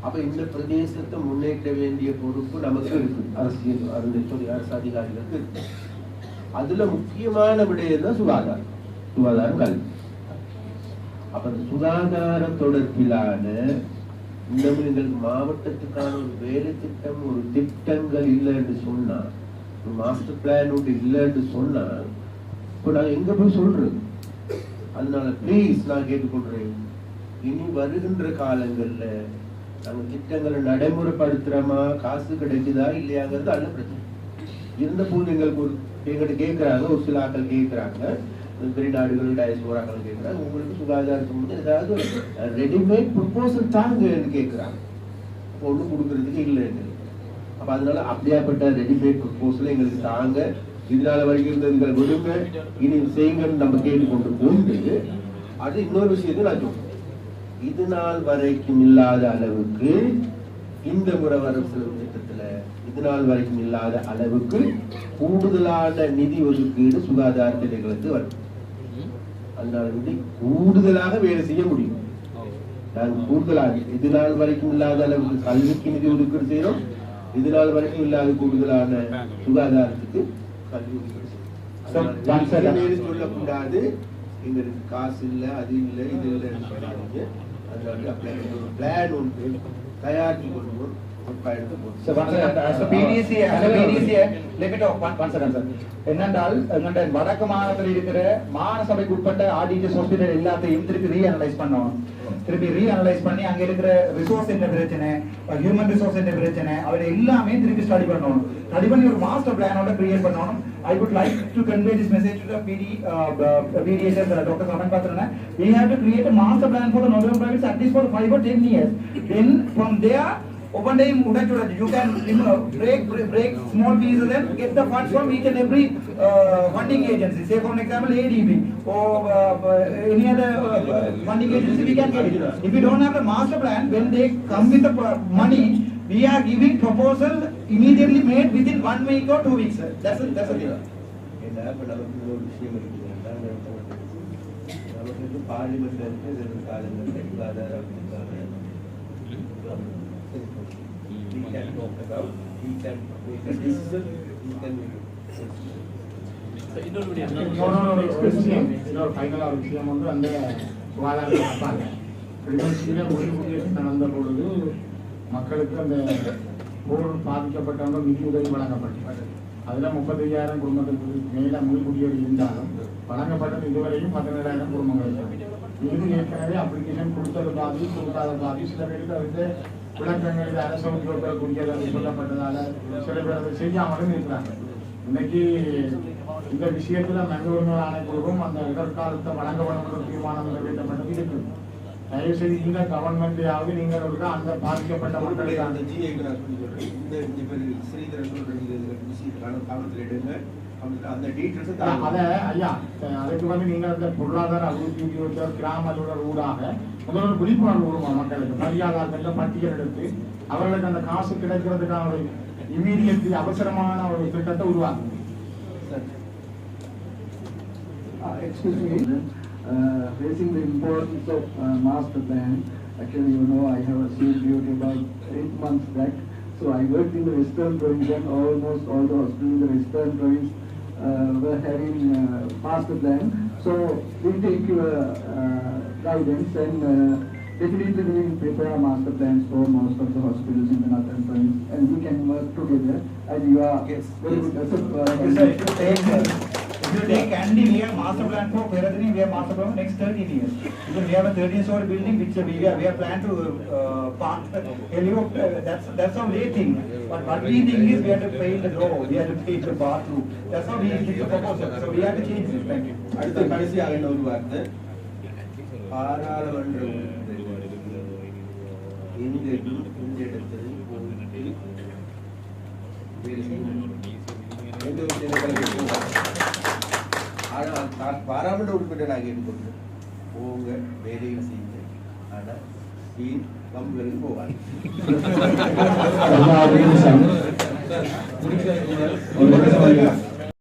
அப்ப இந்த பிரதேசத்தை முன்னேற்ற வேண்டிய பொறுப்பு நமக்கு இருக்கு, அரசியல் அரசு அதிகாரிகளுக்கு இருக்கு. அதுல முக்கியமான விடயம் தான் சுகாதாரம் கல்வி. அப்ப அந்த சுகாதார தொடர்பிலான இன்னமும் எங்களுக்கு மாவட்டத்துக்கான ஒரு வேலை திட்டம், ஒரு திட்டங்கள் இல்லைன்னு சொன்னா, ஒரு மாஸ்டர் பிளான் ஒன்று இல்லைன்னு சொன்னா இப்ப நான் எங்க போய் சொல்றது? அதனால பிளீஸ் நான் கேட்டுக்கொள்றேன், இனி வருகின்ற காலங்கள்ல நாங்க திட்டங்களை நடைமுறைப்படுத்துறோமா, காசு கிடைக்குதா இல்லையாங்கிறது அல்ல பிரச்சனை. இருந்த போது எங்கள்கிட்ட கேட்கிறாங்க, ஒரு சில ஆக்கள் கேட்கிறாங்க, வெளிநாடுகள் டயஸ்போராக்கள் கேட்கிறாங்க, உங்களுக்கு சுகாதாரத்துக்கு வந்து ஏதாவது ரெடிமேட் ப்ரொபோசல் தாங்கன்னு கேட்கிறாங்க. அப்போ ஒன்றும் கொடுக்கறதுக்கு இல்லைன்னு. அப்ப அதனால அப்படியாப்பட்ட ரெடிமேட் ப்ரொபோசல் எங்களுக்கு தாங்க, இதனால வரைக்கும் இருந்ததுங்களை விடுங்க, இனி செய்யுங்கன்னு நம்ம கேட்டுக்கொண்டு கொண்டு, அது இன்னொரு விஷயத்தை நான் சொல்றேன், இது நாள் வரைக்கும் இல்லாத அளவுக்கு இந்த முறை வரவு செலவு திட்டத்துல இது நாள் வரைக்கும் இல்லாத அளவுக்கு கூடுதலான நிதி ஒதுக்கீடு சுகாதார திட்டங்களுக்கு வரும். அதனால கூடுதலாக வேலை செய்ய முடியும். நாங்கள் கூடுதலாக இது நாள் வரைக்கும் இல்லாத அளவுக்கு கல்விக்கு நிதி ஒதுக்கீடு செய்யறோம், இது நாள் வரைக்கும் இல்லாத கூடுதலான சுகாதாரத்துக்கு கல்வி ஒதுக்கீடு செய்யறோம். சொல்லக்கூடாது எங்களுக்கு காசு இல்லை, அது இல்லை, இது இல்லைன்னு சொல்லாதீங்க. பிளான் ஒன்று தயாரித்து கொள்வோம். என்னென்றால் வடக்கு மாநிலத்தில் இருக்கிற மாநசபைக்கு உட்பட்ட ஆர்டிஜிஎஸ் ஹாஸ்பிட்டல் எல்லாத்தையும் திருப்பி ரீஅனலைஸ் பண்ணணும். திருப்பி ரீஅனலைஸ் பண்ணி அங்க இருக்கிற ரிசோர்ஸ் என்ற பிரச்சனை, ஹியூமன் ரிசோர்ஸ் என்ற பிரச்சனை, அவரை எல்லாமே திருப்பி ஸ்டடி பண்ணணும். ஸ்டடி பண்ணி ஒரு மாஸ்டர் பிளானோட கிரியேட் பண்ணணும். I would like to convey this message to the PDHS, Dr. Saman Patrana. We have to create a master plan for the northern province at least for 5 or 10 years. Then from there, open day you can break small pieces and get the funds from each and every funding agency. Say for example ADB or any other funding agency, we can get it. If we don't have a master plan, when they come with the money, we are giving proposal immediately made within 1 week or 2 weeks. That's a thing. We can talk about, we can make a decision, we can make மக்களுக்கு அந்த போர் பாதிக்கப்பட்டவங்க நிதி உதவி வழங்கப்பட்டது. அதுல 35,000 குடும்பத்துக்கு மேல முன்குடியோடு இருந்தாலும் வழங்கப்பட்டது இதுவரையும் 17,000 குடும்பங்கள். இது ஏற்கனவே அப்ளிகேஷன் கொடுத்தது பாதி, கொடுக்காத பாதி. சில பேருக்கு அதுக்கு விளக்கங்கள் அரசு உத்தியோகக்கூடியது சொல்லப்பட்டதால சில பேர் அதை செய்யாமலும் இருக்கிறாங்க. இன்னைக்கு இந்த விஷயத்துல மனித உரிமை ஆணைக்குழுவும் அந்த இடர்காலத்தை வழங்க வேண்டும் தீர்மானம் நிறைவேற்றப்பட்டது இருக்குது. தயவு செய்து இந்த கவர்மெண்ட்லயாவது நீங்கள் அந்த பாதிக்கப்பட்ட மக்களுக்கு அந்த அதுக்கு வந்து நீங்க அந்த பொருளாதார அபிவிருத்தி உத்தியோகத்தர் கிராம அலுவலர் ஊடாக முதல்வர் விழிப்புணர்வு உருவாம். மக்களுக்கு மரியாதை பட்டியல் எடுத்து அவர்களுக்கு அந்த காசு கிடைக்கிறதுக்கான ஒரு இமீடியட்லி அவசரமான ஒரு திட்டத்தை உருவாக்கும். Raising the importance of master plan. Actually, you know, I have achieved duty about 8 months back. So I worked in the Western Province, and almost all the hospitals in the Western Province were having master plan. So we take your guidance, and definitely we will prepare master plans for most of the hospitals in the Northern Province, and we can work together. And you are very good. If you take Kandy, we have master plan for Peradini, we have master plan for next 13 years. Because we have a 13-story building which we have planned to park helicopter. That's how they think. But what we think is we have to paint the door, we have to paint the bathroom. That's how we think the proposal. So we have to change this. Thank you. அடுத்த கடைசியாக ஒரு வார்த்தை, பாராளுமன்ற இந்த இடத்தில் பாராளுமன்ற உறுப்பினர் நான் கேட்டுக்கொள்கிறேன், போங்க வேலையை செய்யுங்க, ஆனால் வீண் பம்புகளுக்கு போவாங்க.